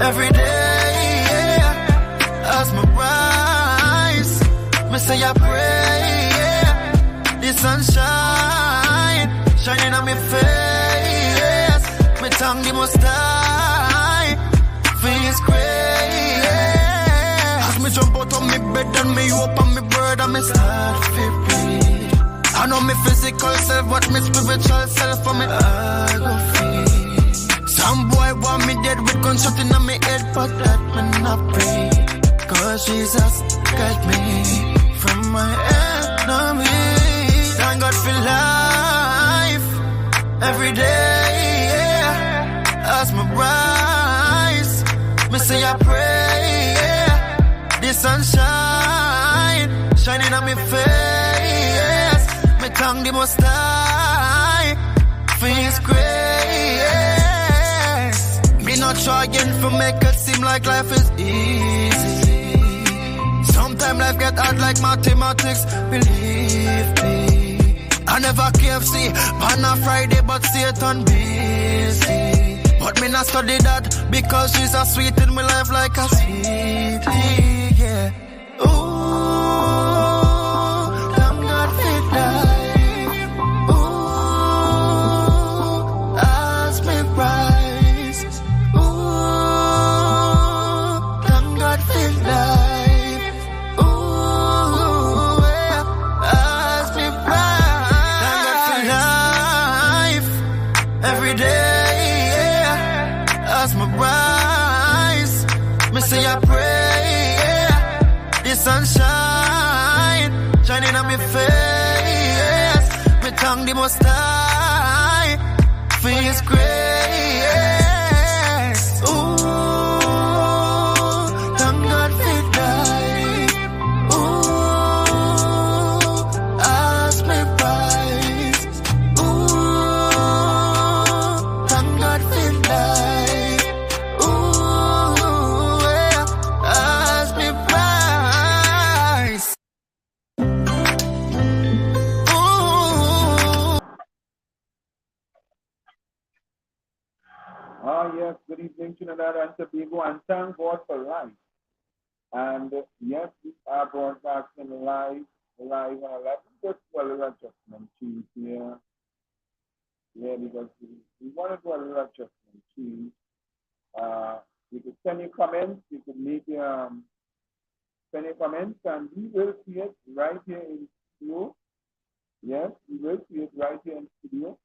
every day, yeah. As my rise, me say I pray, yeah. The sunshine shining on me face, me tongue the most high, feels great, yeah. As me jump out of me bed and me open me bird and me start to breathe. I know me physical self, but me spiritual self for me I go feel. Some boy want me dead with gunshot in my head, but that me not pray. Cause Jesus guide me from my enemies. Thank God for life every day, yeah. As my rise, me say I pray, yeah. The sunshine shining on me face, me tongue the most high, feels great, yeah. Me not trying to make it seem like life is easy. Sometimes life get hard like mathematics, believe me. I never KFC on a Friday, but Satan busy. But me not study that because she's a sweet in my life like a sweetie, yeah. Ooh, thank God for life. Ooh, as me rise. Ooh, thank God for life. Ooh, yeah, as me rise. Thank God for life every day, yeah. As me rise, me say I pray, yeah. The sunshine shining on me face, me tongue the most high, feels great, yes. Ooh, thank God for life. Ooh, as me rise. Ooh, thank God for life. Ooh, yeah, as me rise. Ooh. Yes, good evening, Trinidad and Tobago, and thank God for life. And yes, we are broadcasting live on 11. Just do a little adjustment change here. Yeah, because we want to do a little adjustment change. You could send your comments, you could make send your comments, and we will see it right here in studio. Yes, we will see it right here in studio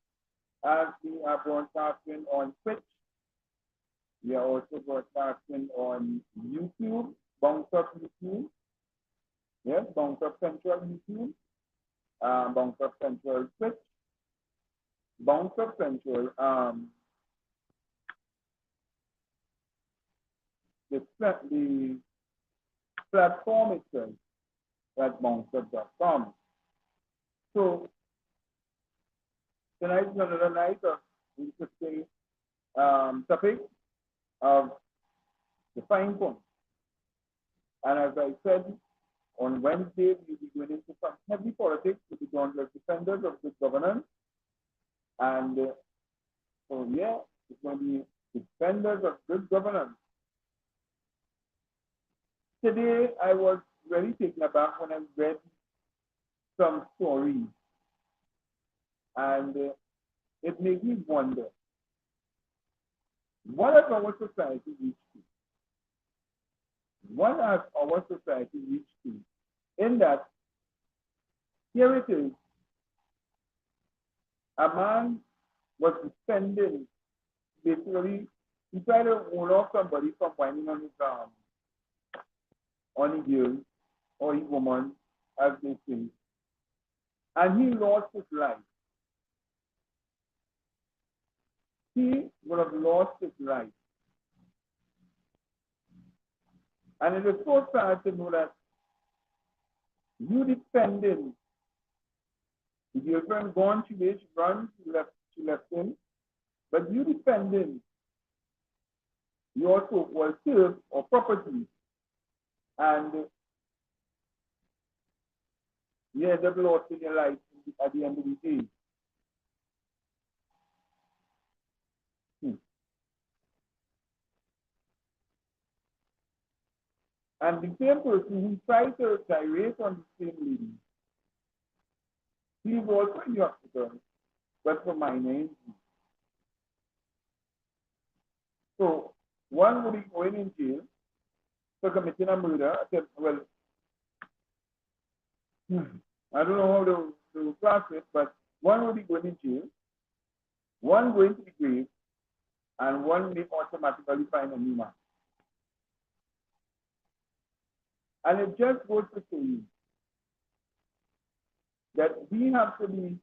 as we are broadcasting on Twitch. We are also broadcasting on YouTube, Bounce Up YouTube. Yes, Bounce Up Central YouTube, Bounce Up Central Twitch, Bounce Up Central, the platform itself at bounceup.com. So tonight is another night of interesting topic of the fine point. And as I said, on Wednesday, we'll be going into some heavy politics with the Dauntless Defenders of Good Governance. And so, yeah, it's going to be Defenders of Good Governance. Today, I was very taken aback when I read some stories. And it made me wonder, what has our society reached to? What has our society reached to? In that, here it is, a man was defending, basically, he tried to hold off somebody from whining on his on his girl or his woman, as they say, and he lost his life. He would have lost his life. And it is so sad to know that you defending the girlfriend gone, she run, she left him, but you defending your so-called self or property, and you end up losing your life at the end of the day. And the same person who tried to gyrate on the same lady, he is also in the hospital, but for minor injury. So one would be going in jail for committing a murder. Well, I don't know how to class it, but one would be going in jail, one going to the grave, and one may automatically find a new man. And it just goes to show you that we have to be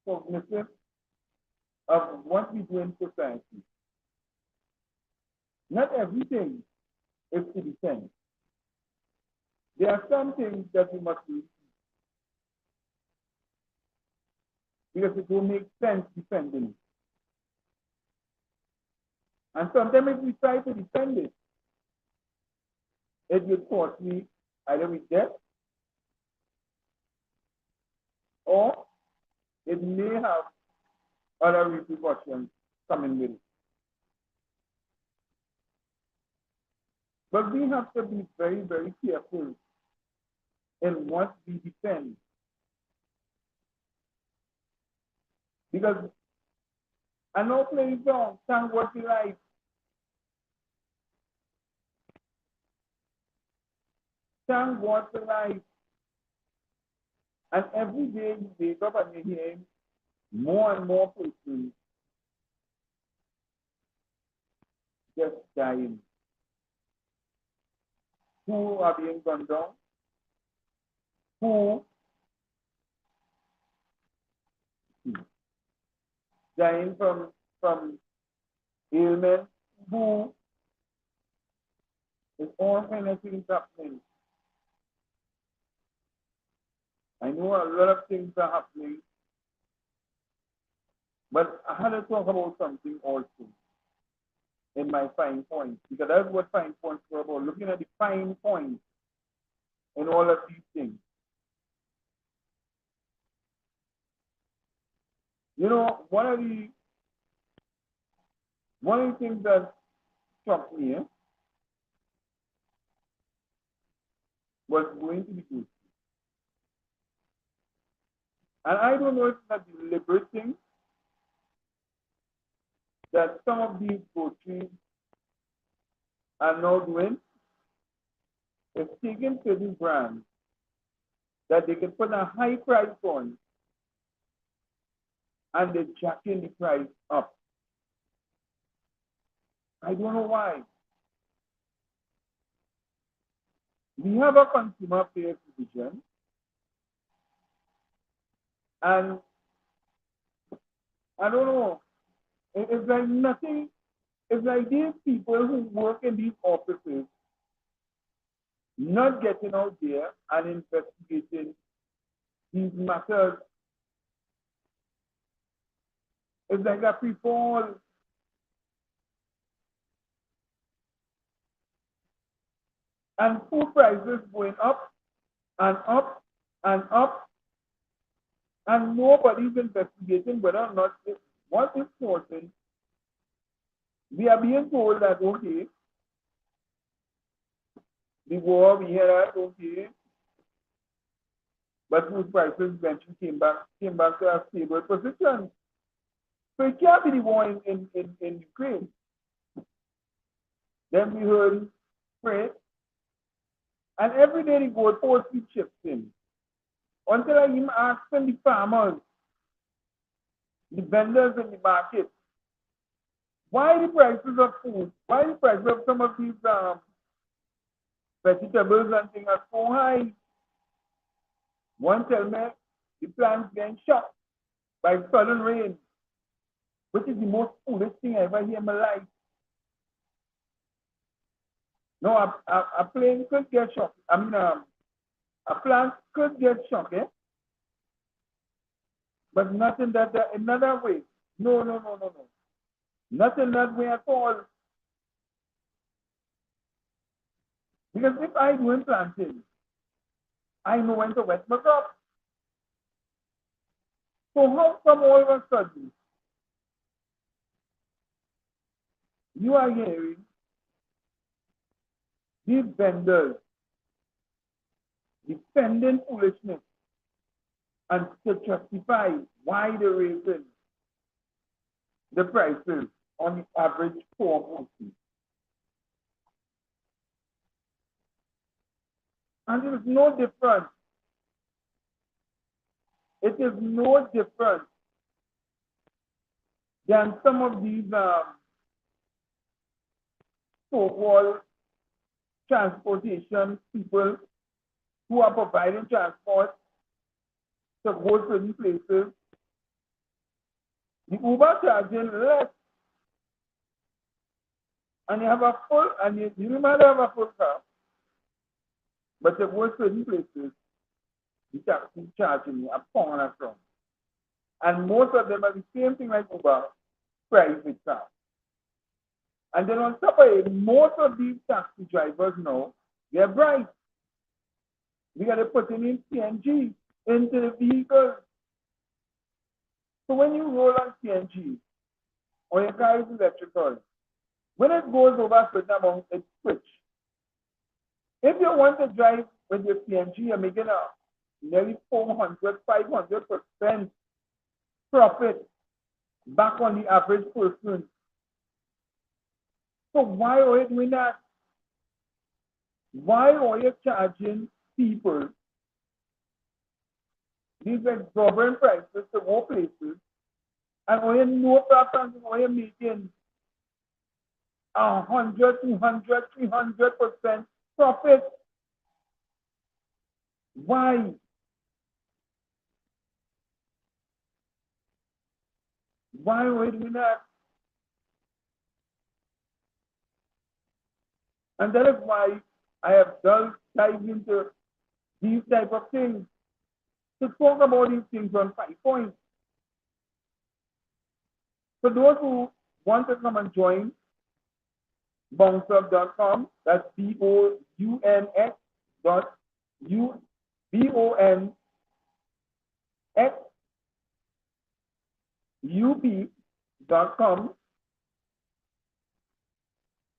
cognizant of what we do in society. Not everything is to defend. There are some things that we must do because it will make sense defending it. And sometimes if we try to defend it, it will cost me either with death or it may have other repercussions coming with it. But we have to be very, very careful in what we defend. Because I know playing song, thank what you like. Thank what you like. And every day you wake up and you hear more and more persons just dying. Who are being gunned down? Who dying from ailment? Who is all kind of things happening? I know a lot of things are happening, but I had to talk about something also in my fine points, because that's what fine points are about, looking at the fine points in all of these things. You know, one of the things that struck me was going to be good. And I don't know if it's a deliberate thing that some of these groceries are now doing. It's taking certain brands that they can put a high price on and they're jacking the price up. I don't know why. We have a consumer affairs division, and I don't know, it's like nothing, it's like these people who work in these offices not getting out there and investigating these matters. It's like a free-fall. And food prices going up and up and up, and nobody's investigating whether or not what is causing. We are being told that, okay, the war, we hear that, okay, but food prices eventually came back to a stable position. So it can't be the war in Ukraine. Then we heard freight, and every day the gold post keep shifting. Until I even ask the farmers, the vendors in the market, why the prices of food, why the prices of some of these vegetables and things are so high? One tell me the plants getting shot by sudden rain, which is the most foolish thing I ever hear in my life. No, a plane could get shot. I mean, a plant could get shot, eh? But not in that another way. No. Not in that way at all. Because if I do planting, I know when to wet my crop. So how come all of a sudden you are hearing these vendors defending foolishness and to justify why they're raising the prices on the average poor person. And it is no different. It is no different than some of these so-called transportation people who are providing transport to go to certain places. The Uber charging less, and you have a full, and you might have a full car, but to go to certain places, the taxi charging you a pound and from. And most of them are the same thing like Uber, private car. And then on top of it, most of these taxi drivers now, they're bright. We got to put in CNG into the vehicles. So when you roll on CNG, or your car is electrical, when it goes over a certain amount, it switch. If you want to drive with your CNG, you're making a nearly 400, 500% profit back on the average person. So why are you doing that? Why are you charging people these exorbitant prices to go places, and when you know perhaps when you're making 100, 200, 300% profit? Why? Why are we doing that? And that is why I have dived into these type of things, to talk about these things on 5 points. For those who want to come and join bounceUp.com, that's BOUNXUP.com,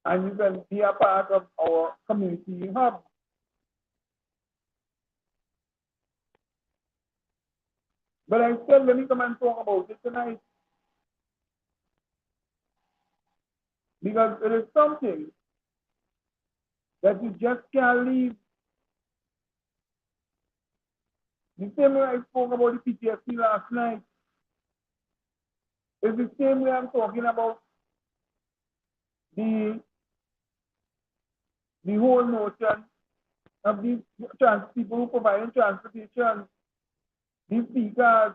and you can be a part of our community hub. But I said, let me come and talk about it tonight, because it is something that you just can't leave. The same way I spoke about the PTSD last night, is the same way I'm talking about the whole notion of these people who provide transportation, these speakers,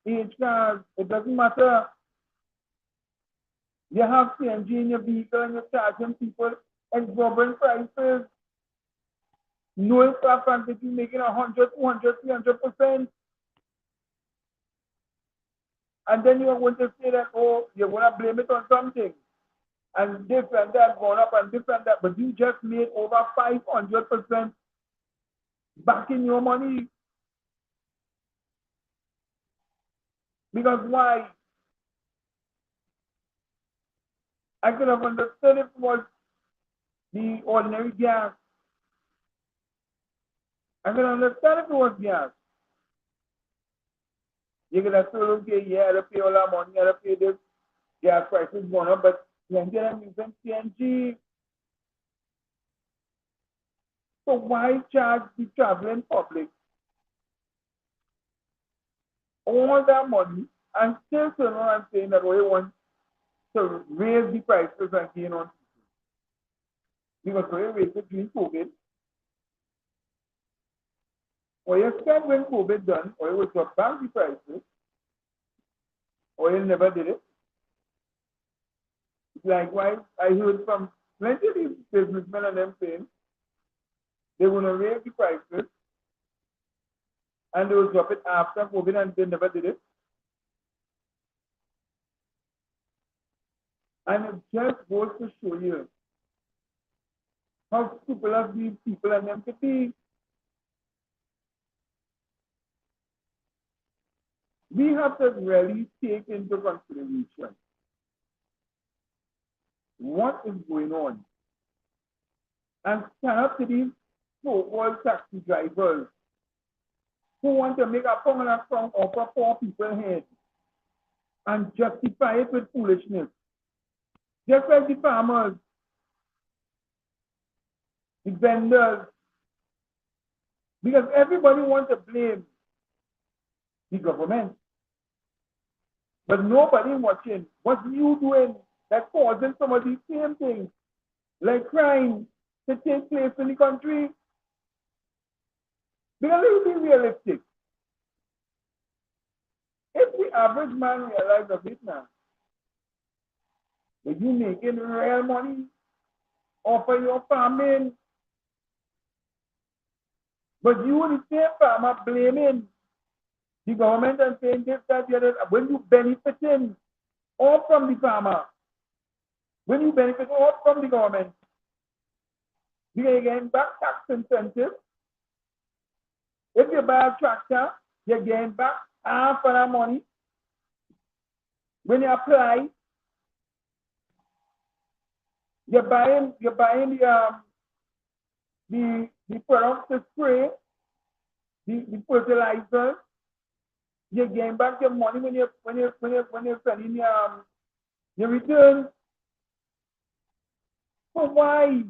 age cars. It doesn't matter. You have CNG in your vehicle and you're charging people exorbitant prices. Knowing for a fact that you're making 100, 200, 300%. And then you're going to say that, oh, you're going to blame it on something. And this and that gone up and this and that. But you just made over 500% back in your money. Because why? I could have understood if it was the ordinary gas. I could understand if it was gas. You could have said, okay, yeah, I have to pay all that money, I have to pay this, gas prices going up, but then I'm using CNG. So why charge the traveling public all that money and still turn around and saying that we want to raise the prices and gain on people? Because we raised it during COVID. Or you said when COVID done, or you would drop back the prices, or you never did it. Likewise, I heard from plenty of these businessmen and them saying they want to raise the prices and they will drop it after COVID, and they never did it. And it just goes to show you how stupid these people and them could be. We have to really take into consideration what is going on and stand up to these so-called taxi drivers who want to make a permanent song offer for people's head and justify it with foolishness. Just like the farmers, the vendors, because everybody wants to blame the government. But nobody watching what you doing that causing some of these same things, like crime, to take place in the country. Because let's be realistic. If the average man realizes of it now, that you making real money off of your farming, but you the same farmer blaming the government and saying this, that, the other, when you benefiting all from the farmer, when you benefit all from the government, you're getting back tax incentive. If you buy a tractor, you're getting back half of that money. When you apply, you're buying the products to spray, the fertilizer. You're getting back your money when you're selling your return. So why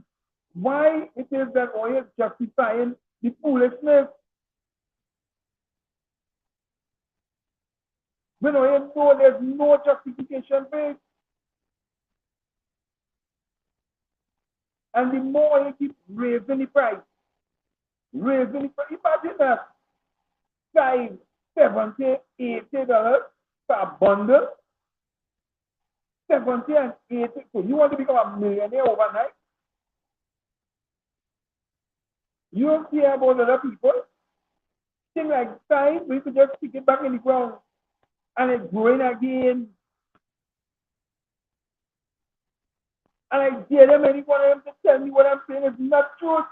it is that oil is justifying the foolishness? When oil know there's no justification for it. And the more you keep raising the price, imagine that $5, $70, $80 per bundle. 70 and 80. So you want to become a millionaire overnight? You don't care about other people. Things like time, we could just stick it back in the ground and it's growing again. And I dare them, any one of them, to tell me what I'm saying is not true.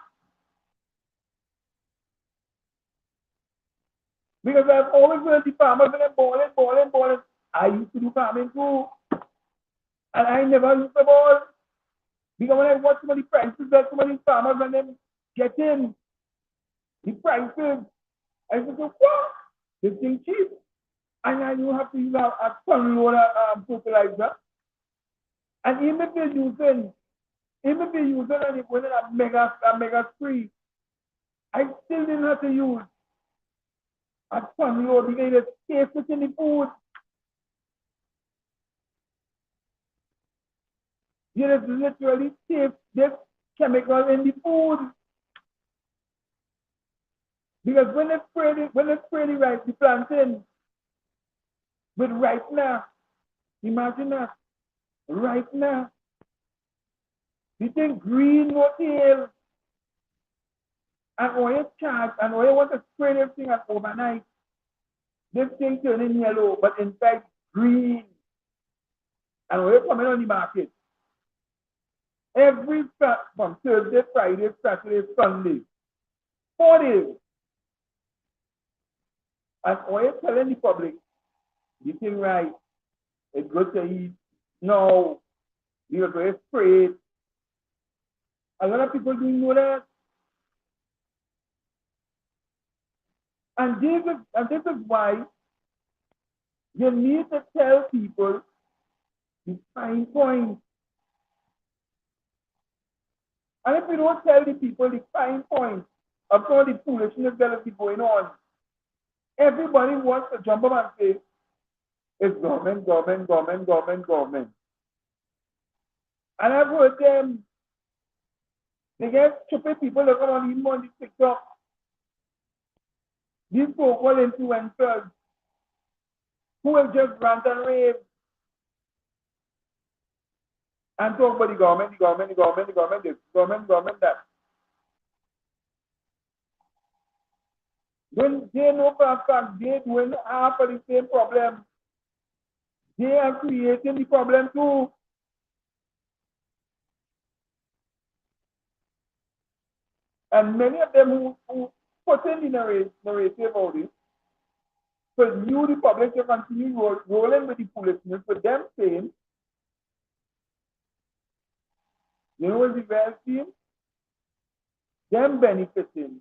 Because I've always heard the farmers when they're balling. I used to do farming too. And I never used to ball. Because when I watch some of the prices that some of these farmers and them get in, the prices, I just go, what? This thing cheap. And then you have to use a ton load of fertilizer. And even if you're using and you're going a mega spree, I still didn't have to use a ton load because it's safe in the food. There is literally safe this chemical in the food. Because when they spray the rice, the plantain with right now, imagine that, right now, you think green no tail, and all you charge, and all you want to spray this thing at overnight, this thing turning yellow, but inside green, and all you coming on the market. Every from Thursday, Friday, Saturday, Sunday, 4 days. And all you're telling the public, you think right, it's good to eat. No, you're going to spray it. A lot of people don't know that. And this is why you need to tell people the fine points. And if you don't tell the people the fine points of all the foolishness that is going on, everybody wants to jump up and say, it's government. And I've heard them, they get stupid people that come on even on the TikTok. These so-called influencers who will just rant and rave and talk about the government, this, government, that. When they know for a fact they're doing half of the same problem, they are creating the problem too. And many of them who put in the narrative of this, so you, the public, you continue rolling with the foolishness with them saying, you know what's the best thing? them benefiting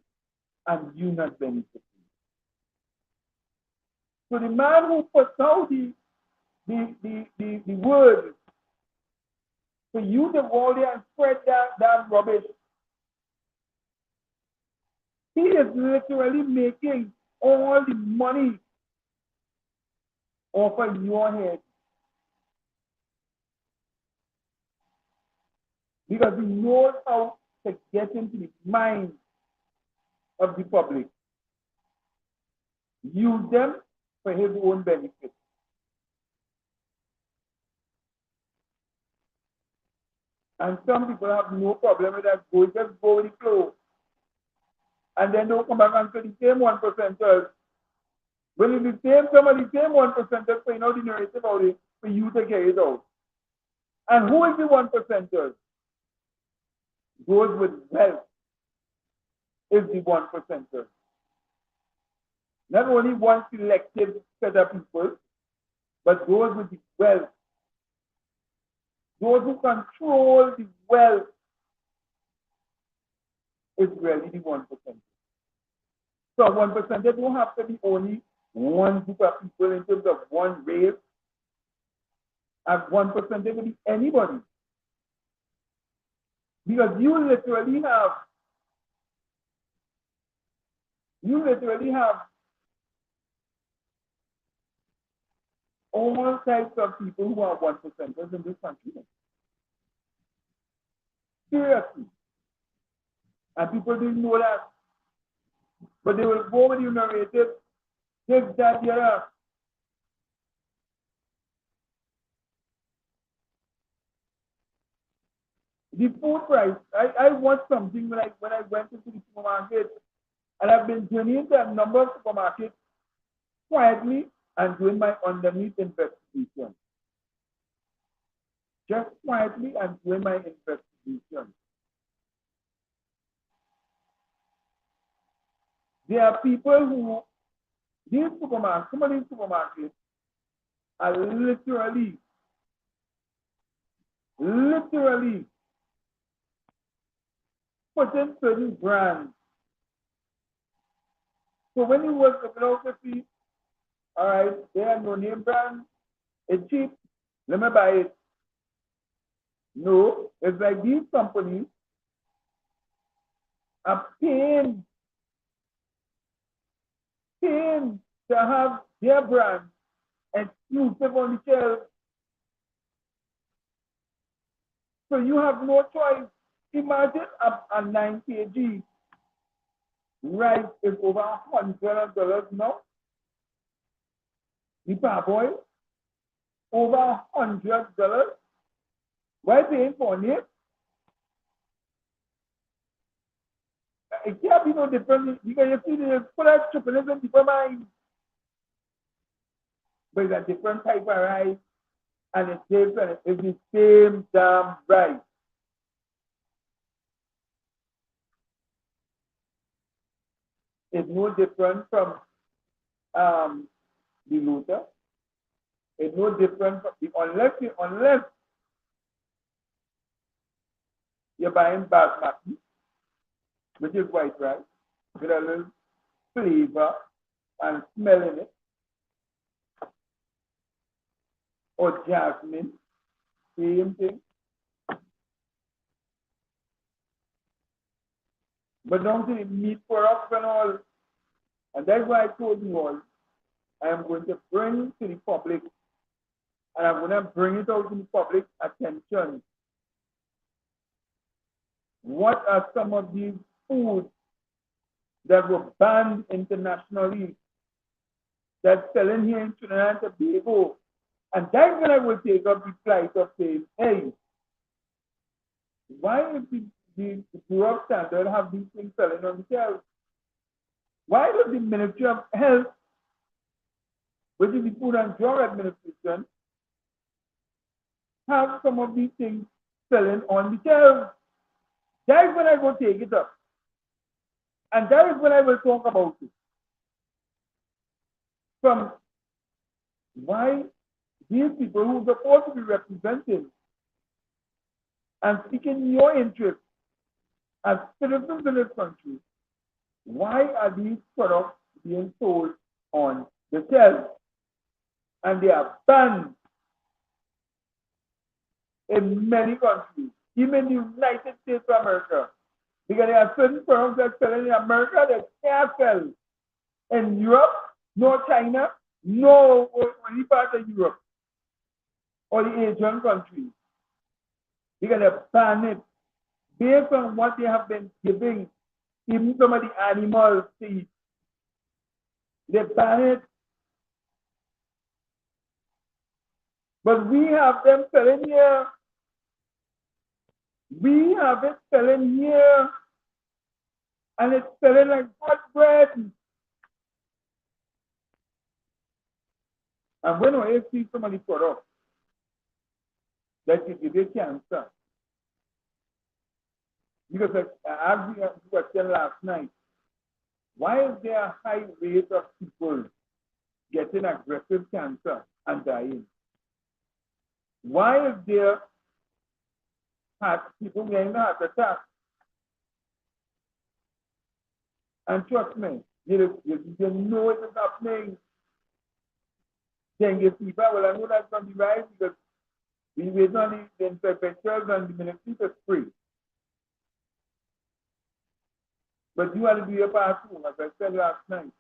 and you not benefiting. So the man who puts out the word for you to go there and spread that rubbish, he is literally making all the money off of your head. Because he knows how to get into the mind of the public. Use them for his own benefit. And some people have no problem with that. Just go with the flow. And then they'll come back and say the same 1%ers. When it's the same, some of the same 1%ers paying out the narrative about it for you to carry it out. And who is the 1%ers? Those with wealth is the 1%ers. Not only one selective set of people, but those with the wealth. Those who control the wealth is really the 1%. So 1% don't have to be only one group of people in terms of one race. At 1% can be anybody. Because you literally have all types of people who are 1%ers in this country. Seriously. And people didn't know that. But they will go with you narrative, this, that, the other. The food price, I want something when I went into the supermarket, and I've been journeying into a number of supermarkets quietly and doing my underneath investigation. Just quietly and doing my investigation. There are people who, some of these supermarkets are literally putting certain brands. So when you work with philosophy, all right, they are no name brand, it's cheap, let me buy it. No, it's like these companies are paying to have their brand exclusive on the shelf. So you have no choice. Imagine a 9 kg rice is over $100 now. The parboil over $100. Why paying for it? It can't be no different because you see the full of chocolate in people's mind. But it's a different type of rice and it's different. It's the same damn rice. It's no different from the Luther. It's no different from unless you're buying basmati, which is white rice, with a little flavor and smell in it, or jasmine, same thing. But don't say meat products and all. And that's why I told you all, I am going to bring to the public, and I'm going to bring it out to the public attention. What are some of these foods that were banned internationally that's selling here in Trinidad and Tobago? And that's when I will take up the plight of saying, hey, why is the Bureau of Standard have these things selling on the shelves? Why does the Ministry of Health, which is the Food and Drug Administration, have some of these things selling on the shelves? That is when I will take it up. And that is when I will talk about it. From why these people who are supposed to be representing and seeking your interest as citizens in this country, why are these products being sold on the shelf? And they are banned in many countries, even the United States of America. Because there are certain products that sell in America that can't sell in Europe, nor China, no any part of Europe or the Asian countries. Because they ban it based on what they have been giving, even some of the animals to eat. They ban it. But we have them selling here. We have it selling here. And it's selling like hot bread. And when I see some of the products that you give cancer, because I asked you a question last night, why is there a high rate of people getting aggressive cancer and dying? Why is there people getting a heart attack? And trust me, you know it is happening. Dengue fever, well, I know that's going to be right because we wait on the interventions and the ministry to spray. But you have to do your part too, as I said last night.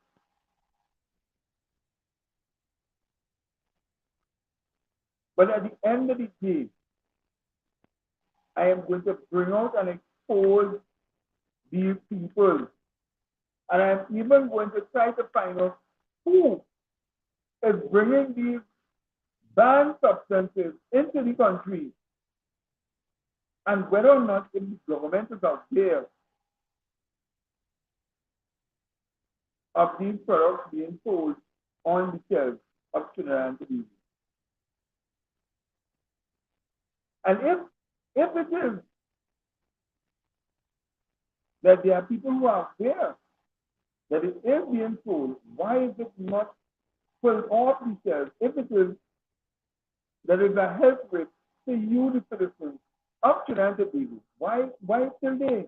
But at the end of the day, I am going to bring out and expose these people. And I'm even going to try to find out who is bringing these banned substances into the country and whether or not the government is aware of these products being sold on the shelves of Trinidad and Tobago. And if it is that there are people who are aware that it is being sold, why is it not pulled off the shelves? If it is that is a health risk to you, the citizens of Trinidad and Tobago, why still there?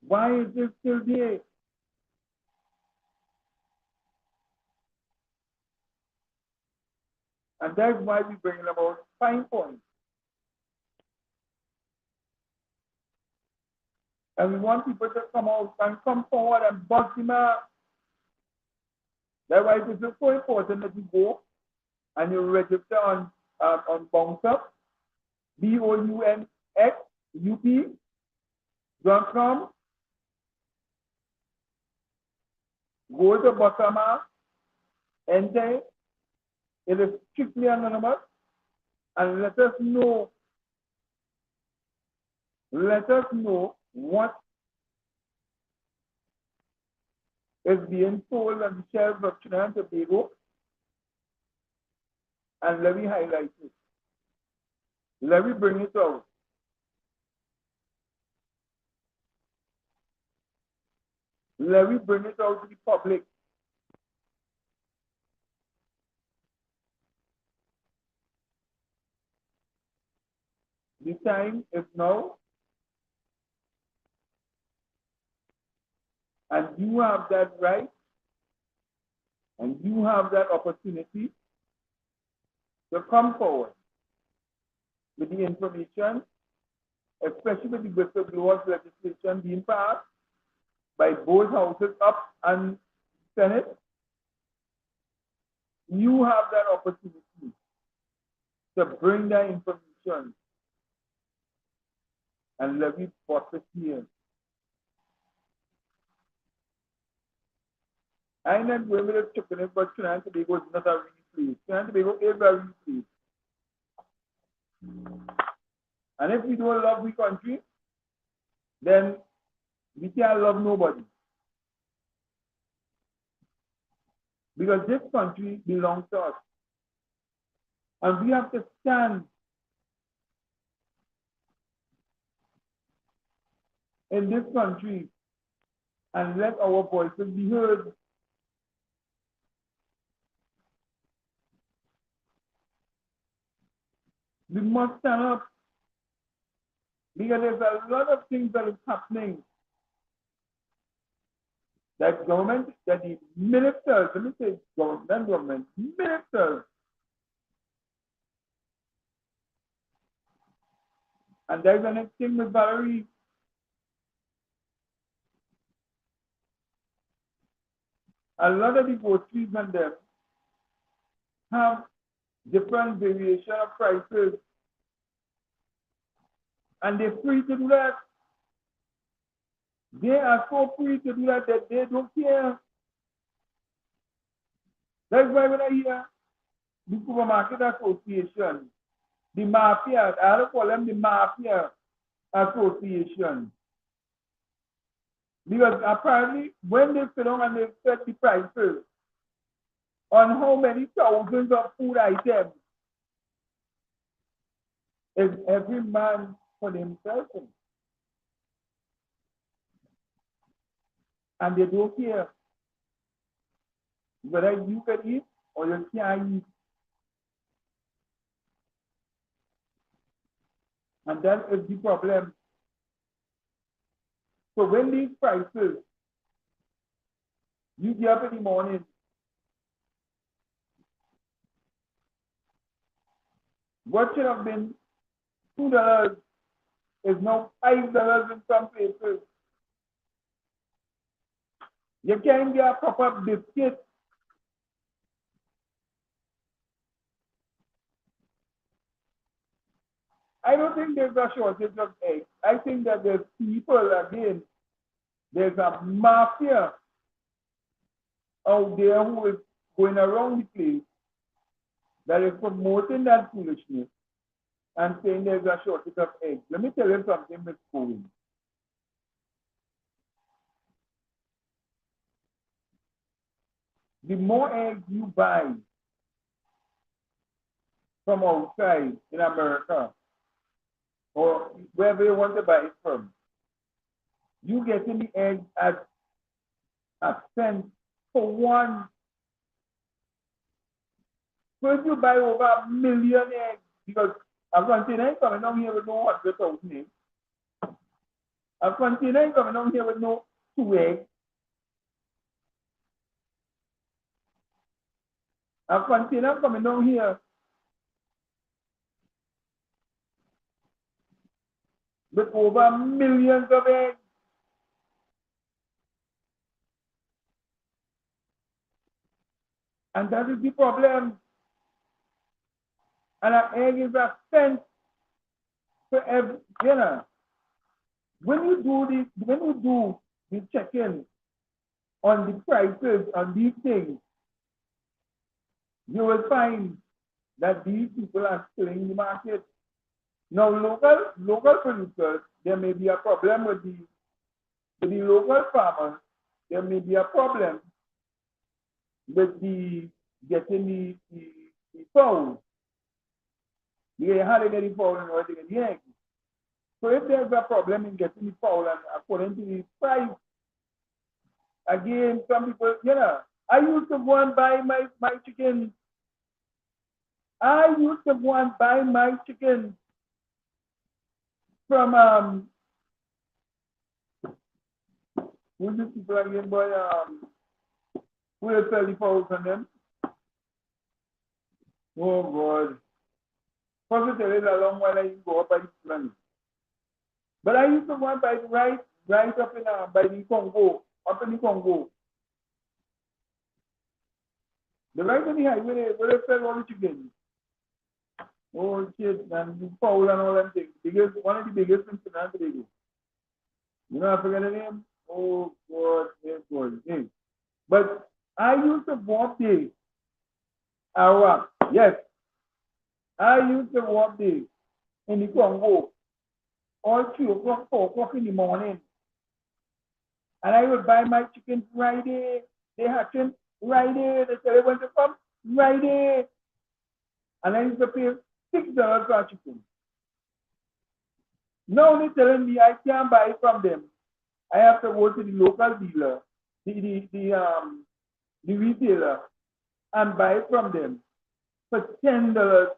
Why is it still there? And that's why we bring about fine points. And we want people to come out and come forward and bust them up. That's why it is so important that you go and you register on Bouncer, BOUNXUP.com. Go to Botama, enter. It is strictly anonymous, and let us know what is being sold on the shelves of Trinidad and Tobago, and let me highlight it. Let me bring it out. Let me bring it out to the public. The time is now, and you have that right, and you have that opportunity to come forward with the information, especially with the whistleblowers legislation being passed by both houses up and Senate. You have that opportunity to bring that information and levy process here. I'm not going with a chicken, but Trinidad and Tobago is not a real place. Trinidad and Tobago is a real place. And if we don't love the country, then we can't love nobody. Because this country belongs to us. And we have to stand in this country and let our voices be heard. We must stand up Because there's a lot of things that is happening that government, that the ministers, let me say government, ministers, and there's the next thing with Valerie. A lot of the groceries and them have different variation of prices, and they're free to do that. They are so free to do that they don't care. That's why when I hear the Supermarket Association, the mafia, I don't call them the Mafia Association. Because apparently, when they sit down and they set the prices on how many thousands of food items, is every man for himself. And they don't care whether you can eat or you can't eat. And that is the problem. So when these prices, you get up in the morning, what should have been $2 is now $5 in some places. You can't get a proper biscuit. I don't think there's a shortage of eggs. I think that there's people, again, there's a mafia out there who is going around the place that is promoting that foolishness and saying there's a shortage of eggs. Let me tell you something, Ms. Cohen. The more eggs you buy from outside in America or wherever you want to buy it from, you get in the eggs at a cent for one. First you buy over 1 million eggs because a container is coming down here with no 100,000 eggs. A container is coming down here with no 2 eggs. A container coming down here with over millions of eggs. And that is the problem. And an egg is a cent for every dinner. When you do the check-in on the prices on these things, you will find that these people are stealing the market. Now, local producers, there may be a problem with the local farmers. There may be a problem with getting the fowls. They hardly get the fowl and already get the eggs. So if there's a problem in getting the fowl and according to the price, again, some people, I used to go and buy my chicken. I used to go and buy my chicken from who's the people again, boy? Who will sell the fowls on them? Oh God. First it is a long while I go up by the money. But I used to go and buy it right up in by the Congo, up in the Congo. The right on the highway where they sell all the chicken. Oh shit, and the fowl and all them things. One of the biggest in Trinidad and Tobago. You know, I forget the name? Oh God, yes, God. Hey. But I used to go up there. Yes. I used to go up there in the Congo all 3 o'clock, 4 o'clock in the morning. And I would buy my chicken Friday. They hatching Friday. They tell me when to come Friday. And I used to pay $6 for a chicken. Now they're telling me I can't buy it from them. I have to go to the local dealer, the retailer, and buy it from them for $10.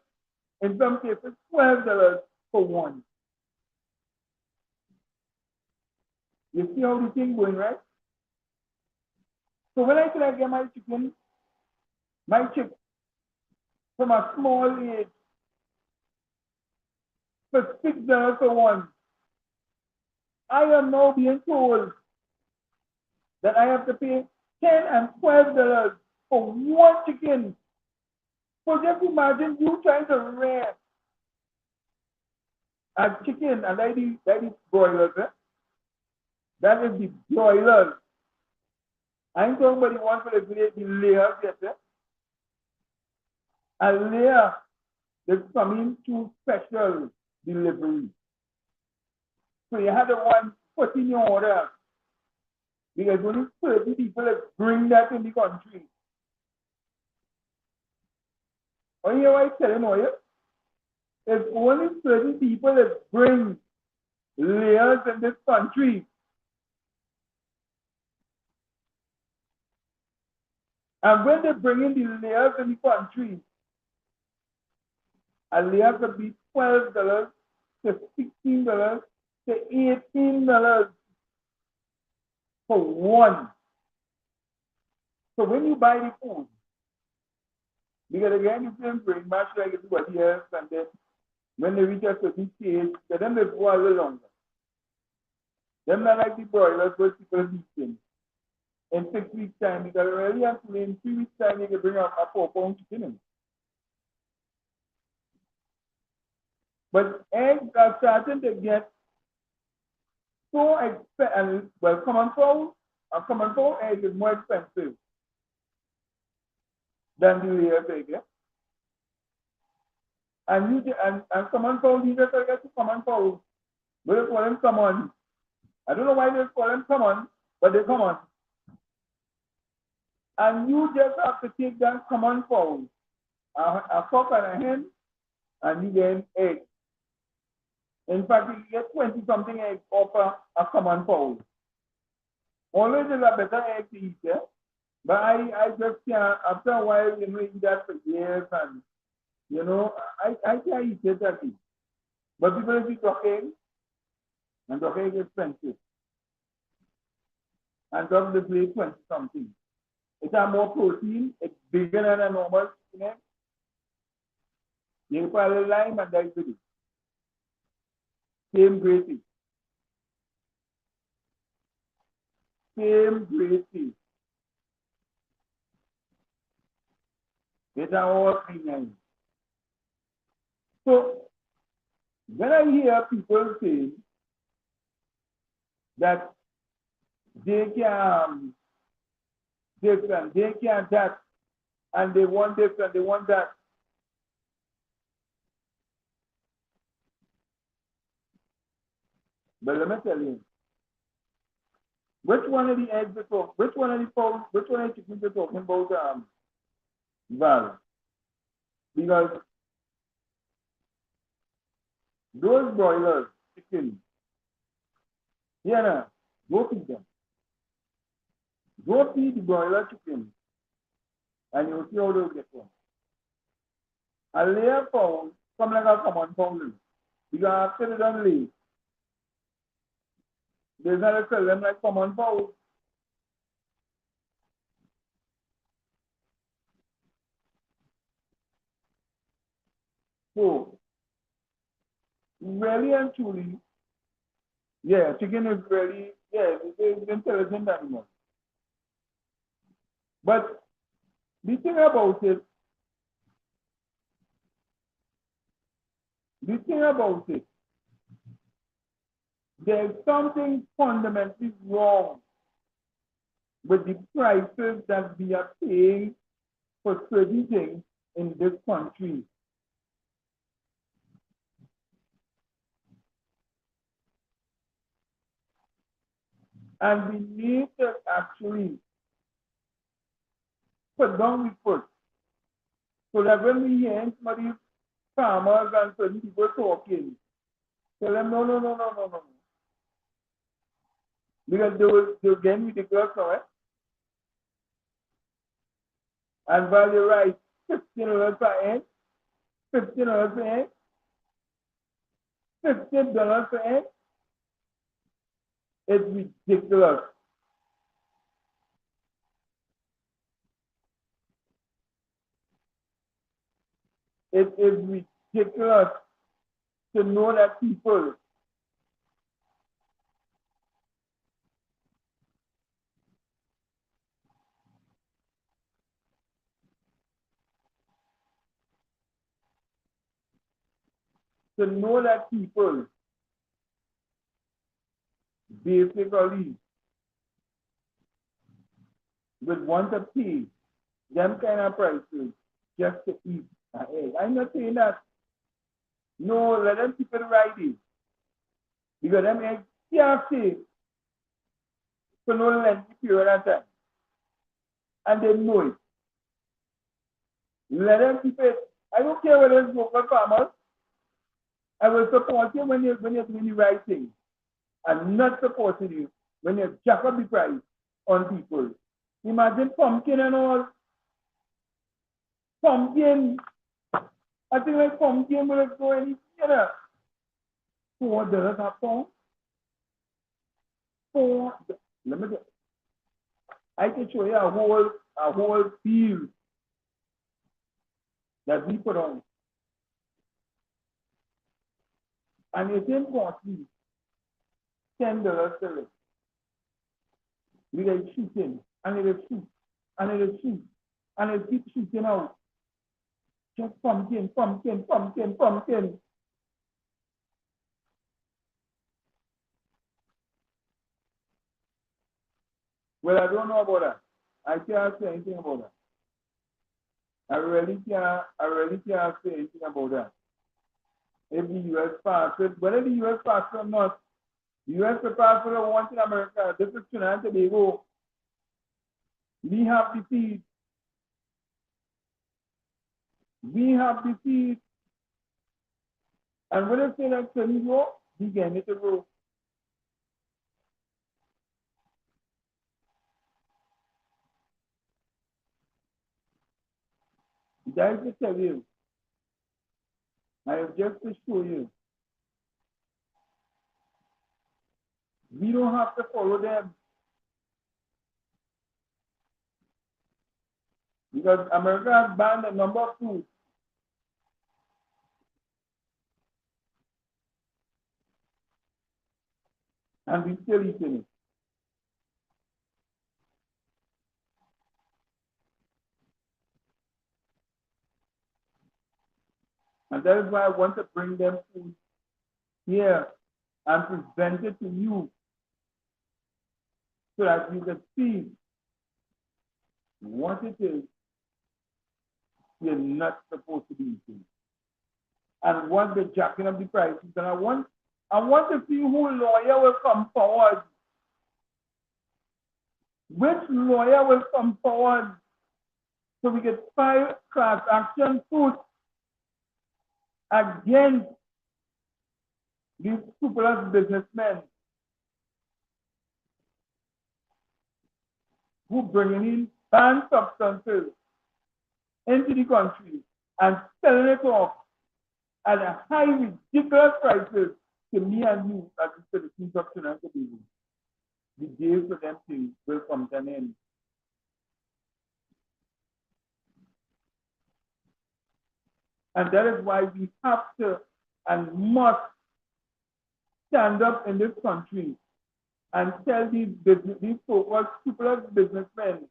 In some cases, $12 for one. You see how the thing going, right? So when I get my chicken, my chick, from a small age, for $6 for one, I am now being told that I have to pay $10 and $12 for one chicken. So just imagine you trying to rear a chicken, and that is broilers, eh? That is the broilers. I ain't talking about the one for the layers yet, eh? A layer that's coming to special delivery. So you have the one put in your order, because only 30 people that bring that in the country. Oh, you hear what I'm telling you? There's only 30 people that bring layers in this country. And when they bring in the layers in the country, a layer could be $12 to $16 to $18 for one. So when you buy the food, because again, you can bring much like everybody else, and then when they reach a certain stage, then they go a little longer. Them not like the broilers, but people eating in 6 weeks' time, because already actually in 3 weeks' time, you can bring up a 4-pound chicken in. But eggs are starting to get so expensive. Well, common fowl egg is more expensive than the layer egg. Yeah? And common fowl, you just get to common fowl. But they call them common. I don't know why they call them common, but they common. And you just have to take that common fowl, a cock and a hen, and you get an egg. In fact, you get 20-something eggs off a common fowl. Always is a better egg to eat, yeah? But I just can't, after a while, eat that for years, and, I can't eat it at least. But people eat duck egg, and duck egg is expensive. And duck is weigh 20-something. It has more protein, it's bigger than a normal chicken egg. You put a little lime and that's it. Same gravy. Same gravy. It's all clean. So when I hear people say that they can this and they can that, and they want this and they want that, but let me tell you, which one of the eggs they talk, which one of the chickens they're talking about, Val? Because those broilers, chickens, go feed them. Go feed the broiler chicken, and you'll see how they'll get one. A layer fowl come like a common fowl. Because after they don't lay, there's not a sell them like common fowl. So, really and truly, chicken is really, it's intelligent animal. But the thing about it, there's something fundamentally wrong with the prices that we are paying for certain things in this country. And we need to actually put down the foot so that when we hear some of these farmers and certain people talking, tell them, no. Because they'll get ridiculous now, eh? And value right, $15 per egg, $15 per egg, $15 per egg. It's ridiculous. It is ridiculous to know that people basically would want to pay them kind of prices just to eat an egg. I'm not saying that. No, let them keep it right in. Because them eggs can't stay for no lengthy period of time. And they know it. Let them keep it. I don't care whether it's local farmers. I will support you when you're doing the right thing. I'm not supporting you when you jack up the price on people. Imagine pumpkin and all. Pumpkin. I think like pumpkin will go any $4 a pound. Let me get. I can show you a whole field that we put on. And it's important. $10 selling. We get shooting, and it is shoot, and it is shoot, and it keeps shooting out. Just pumpkin. Well, I don't know about that. I can't say anything about that. I really can't say anything about that. If the U.S. passes, whether the U.S. passes or not, the U.S. passes or once in America, this is Trinidad and Tobago. We have the seed. And when I say that to go, we get it to go. That is to tell you. I have just to show you. We don't have to follow them. Because America has banned a number of foods. And we still eating it. And that is why I want to bring them food here and present it to you so that you can see what it is you're not supposed to be eating. And what the jacking of the prices. And I want to see who lawyer will come forward. Which lawyer will come forward so we can file class action suit against these scrupulous businessmen who bringing in banned substances into the country and selling it off at a high, ridiculous prices to me and you as the citizens of Trinidad and Tobago. The days for them things will come to an end. And that is why we have to and must stand up in this country and tell these so-called scrupulous businessmen,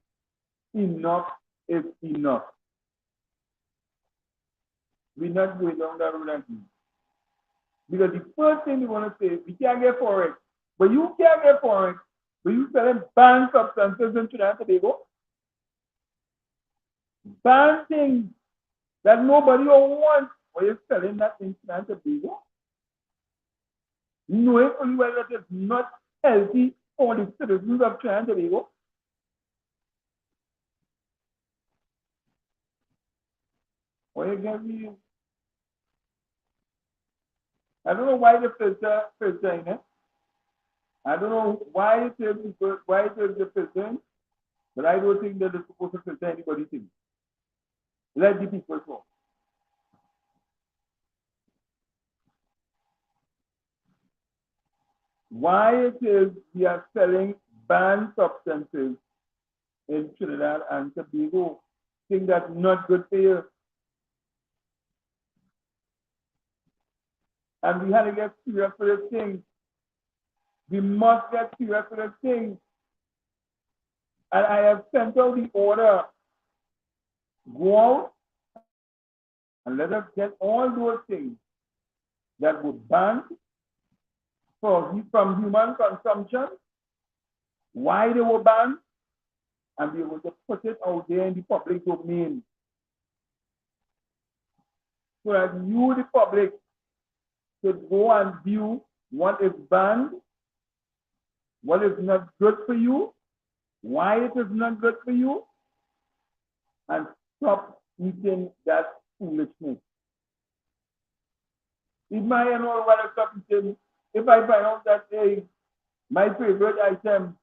enough is enough. We're not going down that road again. Because the first thing we want to say, we can't get forex. But you can't get forex. But you selling banned substances in Trinidad and Tobago. Banned things that nobody will want. Or you're selling that in Trinidad and Tobago. Knowing fully well that it's not healthy for the citizens of Trinidad and Tobago. Or you get me. I don't know why the filter in it. I don't know why it is the filter, but I don't think that it's supposed to filter anybody's thing. Let the people talk. why it is we are selling banned substances in Trinidad and Tobago, thing that's not good for you. And we had to get serious for this thing. We must get serious for this thing. And I have sent out the order. Go out and let us get all those things that were banned from human consumption, why they were banned, and be able to put it out there in the public domain. So that you, the public, should go and view what is banned, what is not good for you, why it is not good for you, and stop eating that foolishness. If my annual water stop eating, if I find out that hey, my favorite item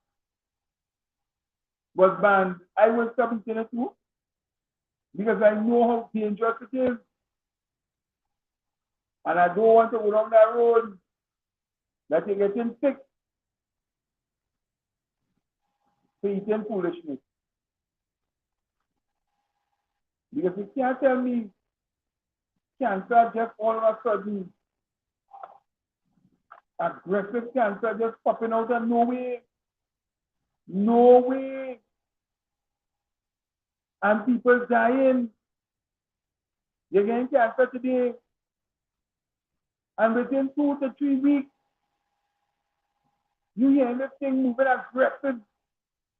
was banned, I will stop eating it too. Because I know how dangerous it is. And I don't want to go down that road that you're getting sick for eating foolishness. Because you can't tell me cancer just all of a sudden, aggressive cancer just popping out of nowhere. No way. And people dying. You're getting cancer today. And within 2 to 3 weeks, you hear this thing moving aggressive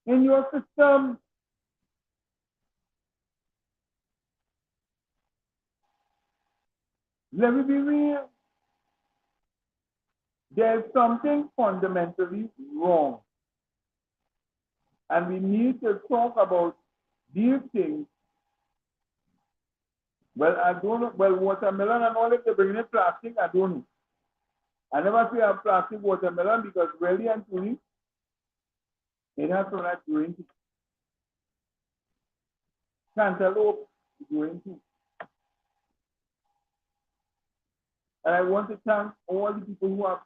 in your system. Let me be real. There's something fundamentally wrong. And we need to talk about these things. Well, I don't know. Well, watermelon and all, if they bring in plastic, I don't know. I never see a plastic watermelon because really and truly, it has to like growing too. Cantaloupe is growing too. And I want to thank all the people who have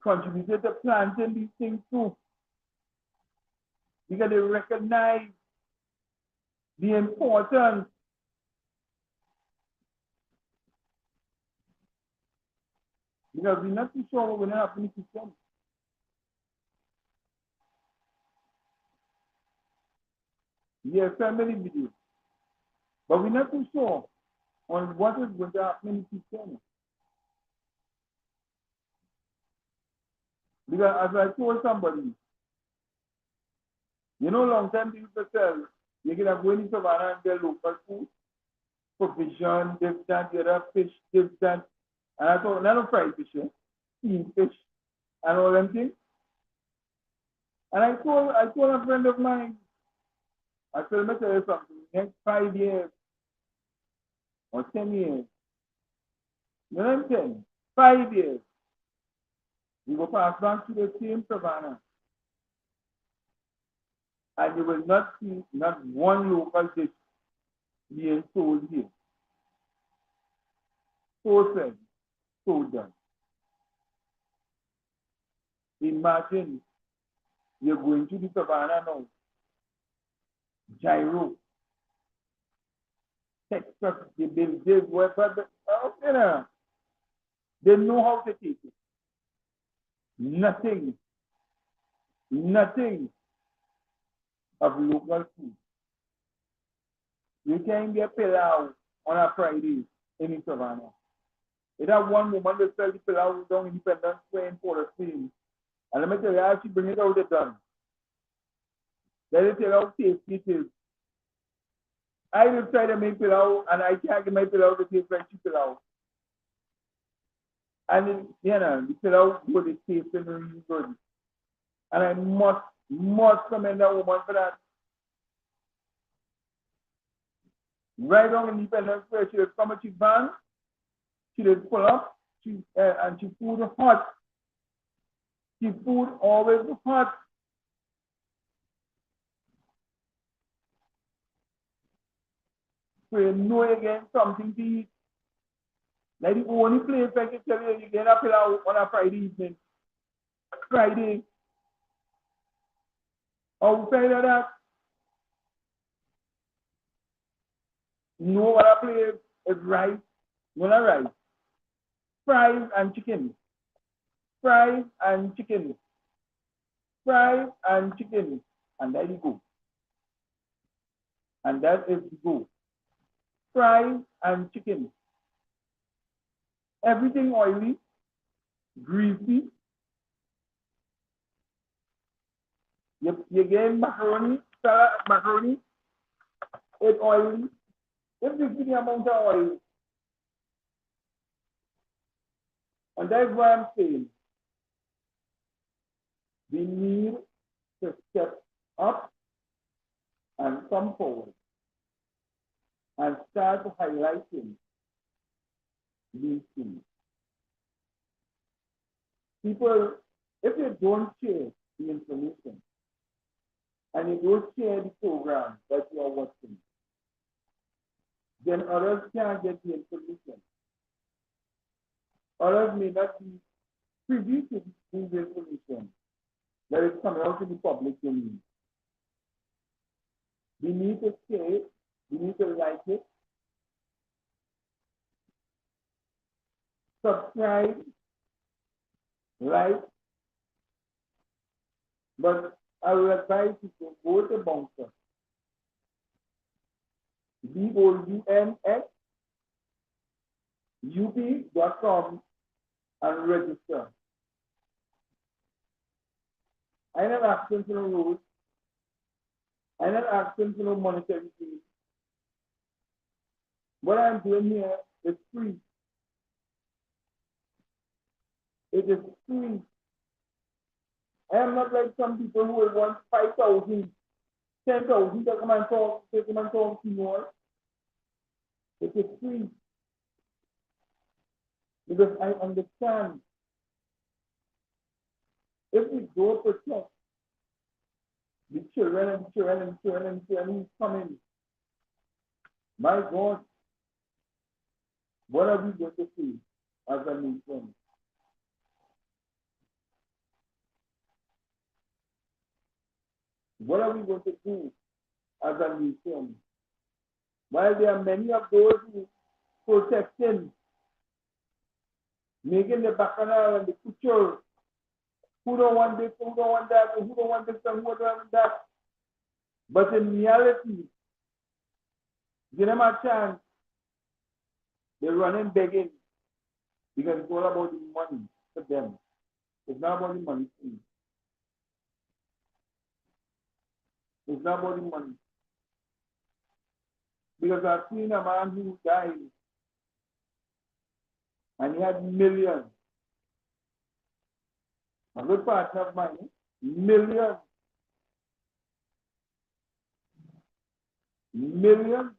contributed to planting these things too. Because they recognize the importance because we're not too sure what will happen to them. Yes, family video. But we're not too sure on what is going to happen in them. Because as I told somebody, you know, long time they used to sell, you can have going to Savannah and get local food, provision, this, that, the other fish, this, that. And I thought, not a fried fish, steamed fish, and all them things. And I told a friend of mine, I said, let me tell you something, next 5 years or 10 years, you know what I'm saying? 5 years, we go pass back to the same Savannah. And you will not see not one local dish being sold here. So said, so done. Imagine you're going to the Savannah now, gyro, Texas, they build this, but you know, they know how to take it. Nothing of local food. You can't get pilau on a Friday in Savannah. It had one woman that sell the pilau down Independence Square in Port-au-Prince. And let me tell you, how she bring it out the done. Let me tell you how tasty it is. I will try to make pilau, and I can't get my pilau to taste like cheap pilau. And then, you know, the pilau good, it tastes really good. And I must commend that woman for that. Right on Independence Square, she would come and she van, she would pull up, and she food hot. She food always hot. So you know you get something to eat. Like the only place I can tell you, you get a pilau on a Friday evening Friday. Outside of that, no other place is rice. Not rice. Fries and chicken. Fries and chicken. Fries and chicken. And there you go. And that is the go. Fries and chicken. Everything oily, greasy. You get macaroni, salad, macaroni, it's oily. If you give the amount of oil, and that's why I'm saying we need to step up and come forward and start highlighting these things. People, if they don't share the information and you don't share the program that you are watching, then others can't get the information. Others may not be privy to this information that is coming out in the public domain. We need to share it, we need to like it, subscribe, like, but I will advise you to go to Bouncer, BOUNSUP.com and register. I'm not asking for no rules. I'm not asking for no monetary fees. What I'm doing here is free. It is free. I am not like some people who will want 5,000, 10,000 to come and talk to more. It is free. Because I understand if we don't protect the children who's coming, my God, what are we going to see as a nation? What are we going to do as a nation? While there are many of those who protesting, making the bacchanal and the couture, who don't want this, who don't want that, who don't want this, and who don't want that. But in reality, give them a chance. They're running begging because it's all about the money for them. It's not about the money. It's not about the money. Because I've seen a man who died and he had millions. A good partner of mine, millions. Millions.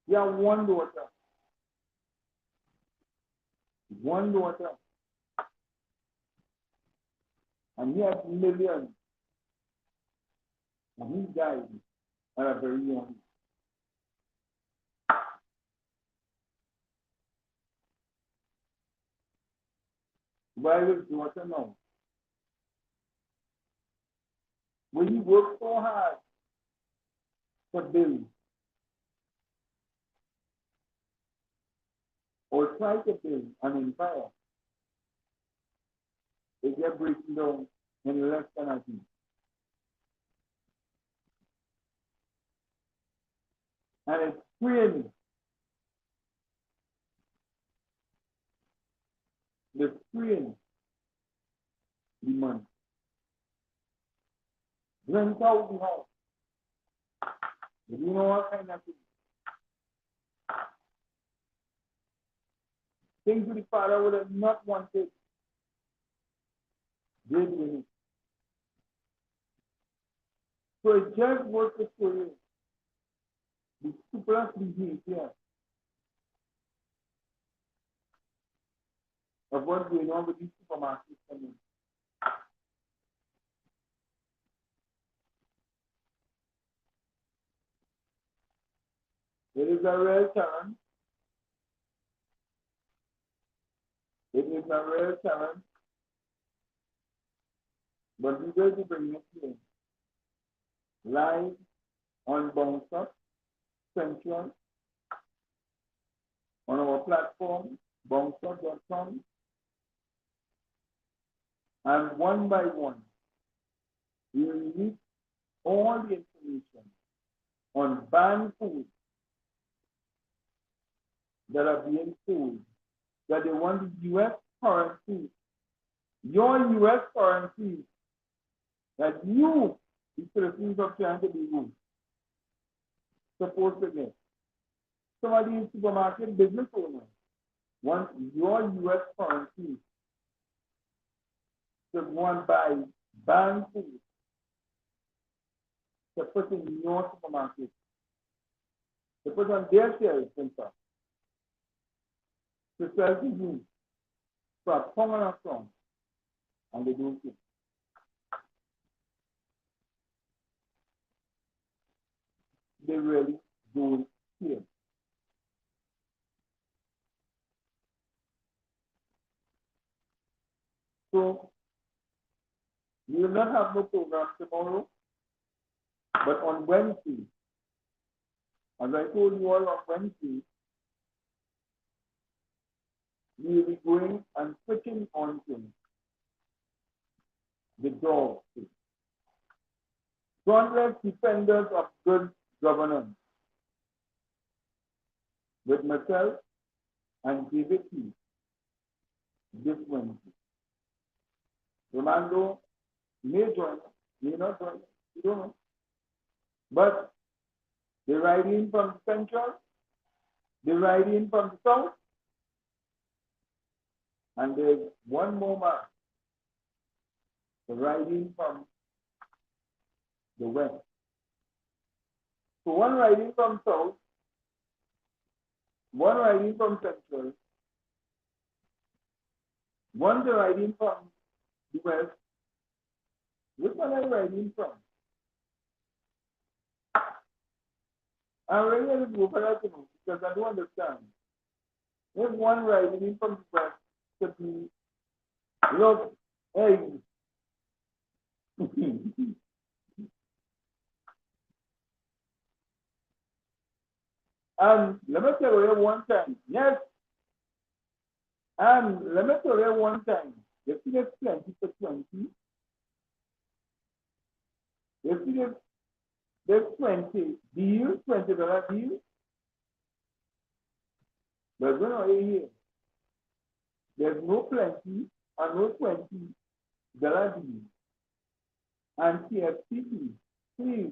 He had one daughter. One daughter. And he had millions. And he died at a very young age. While his daughter now, when he worked so hard for bills, or try to build an empire, they get breaking down in less than a week. And it's freeing. They're freeing the money. Rent out the house. But you know what kind of thing? Things the father would have not wanted. They did it. So it just works to show you the super behavior of what's going on with these supermarkets coming. It is a real challenge. It is a real challenge. But we will be bringing it here live on Bouncer Central on our platform, bouncer.com, and one by one, we will release all the information on banned foods that are being sold, that they want the U.S. currency, your U.S. currency, that you, the citizens of Trinidad and Tobago, supposed to get. Somebody in supermarket business owner wants your U.S. currency to go and buy banned food to put in your supermarket, to put on their shelves, in fact, to sell to you for a pound and a pound, and they don't care. They really don't care. So, we will not have no program tomorrow, but on Wednesday, as I told you all on Wednesday, we will be going and switching on to the door. Countless defenders of good governance with myself and David P. this Wednesday. Rolando may join, may not join, we don't know. But they ride in from the central, they ride in from the south, and there's one more man to ride in from the west. So one riding from south, one riding from central, one riding from the west. Which one are you riding from? I'm really going to go for that, because I don't understand. If one riding in from the west could be, look, hey. And let me tell you one time, yes. And let me tell you one time, if you get 20 for 20, if you get 20 deal, $20 deal, but we're not here. There's no plenty and no $20 deal. And TFTP, please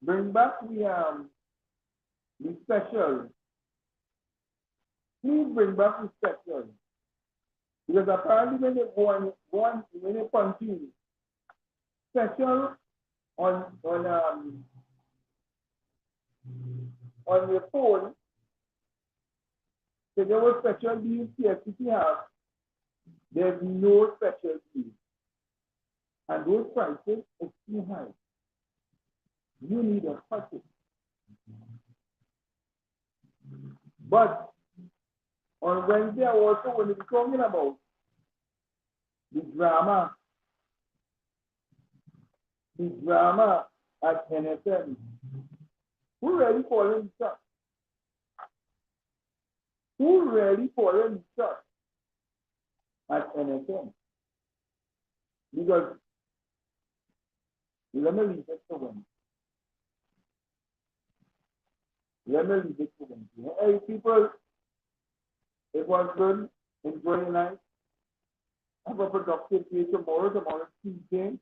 bring back the special. Please bring back the special. Because apparently when they go on when they continue, special on your phone, so there was special deals TFTP have, there's no special deal. And those prices are too high. You need a package. But on Wednesday, I also want to be talking about the drama at NSM. Who really following shot? Who really following shot at NSM? Because let me leave it to one. Hey, people, it was good. Enjoy your night. Have a productive day tomorrow. Tomorrow is Tuesday.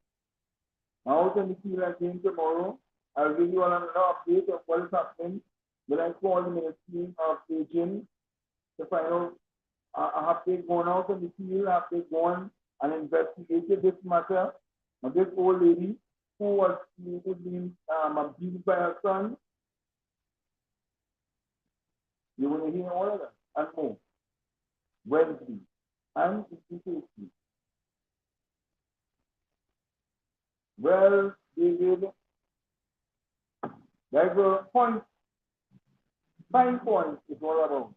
Out in the field again tomorrow. I'll give you another update of what is happening. When I call the Ministry of Aging to find out have they gone out in the field, have they gone and investigated this matter of this old lady who was being abused by her son. You will hear all of that and more. Wednesday and Tuesday. Well, David, there's a point, 5 points is all about.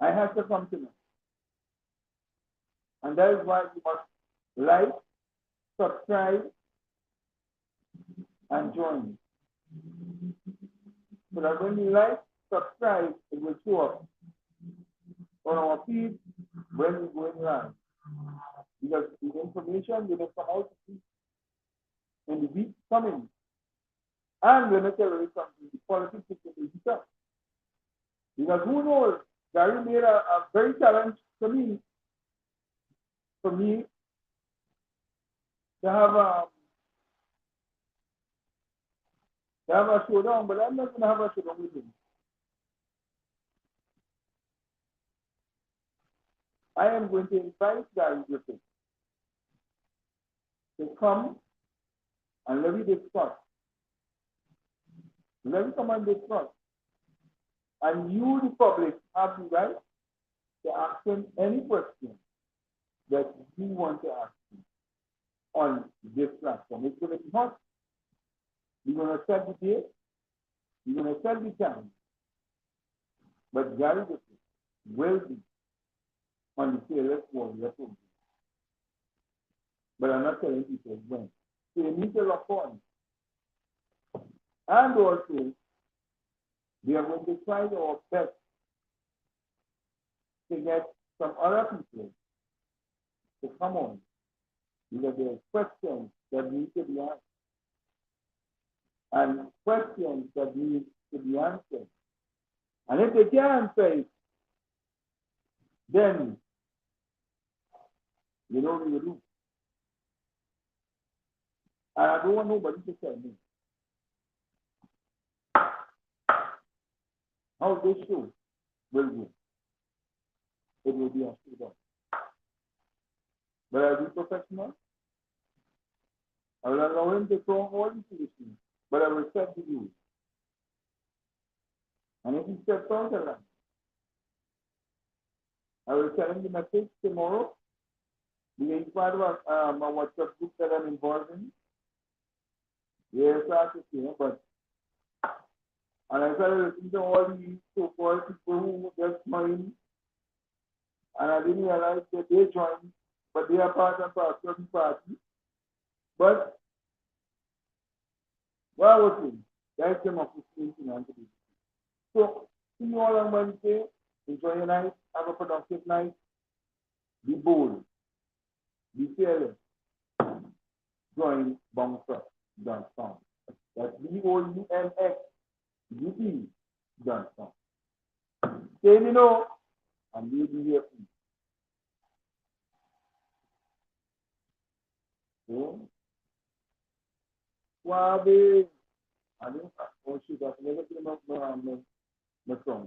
I have to come to know. And that is why you must like, subscribe, and join. So that when you like, subscribe, it will show up on our feed when we go in live. Because the information will come out in the week coming. And when I tell you something, the politics will be up. Because who knows, Gary made a very challenge for me to have a showdown, but I'm not going to have a showdown with him. I am going to invite Gary Griffin to come and let me discuss. Let me come and discuss. And you, the public, have the right to ask him any question that you want to ask him on this platform. It's going to be hot. We're going to set the date. We're going to set the time. But Gary Griffin will be on the fearless warrior program. But I'm not telling people when. So you need to lock on. And also, we are going to try our best to get some other people to come on because there are questions that need to be asked and questions that need to be answered. And if they can't answer it, then you know what you do. And I don't want nobody to tell me how this show will go. It will be a showdown. But I'll be professional. I will allow him to throw all the solutions, but I will set the rules. And if he steps out the line, I will tell him the message tomorrow. He's part of a WhatsApp group that I'm involved in. Yes, I can see, but and I started listening to all these so-called people who just joined, and I didn't realize that they joined, but they are part and parcel of the party. But what I was saying, that's them of the same. So, see you all on Wednesday. Enjoy your night. Have a productive night. Be bold. Be fearless. Join bouncer.com. That's BOUNXUP.com. Say me no, and we'll be here for you. Wabi. I don't know. Oh, shit, I've never been up my song.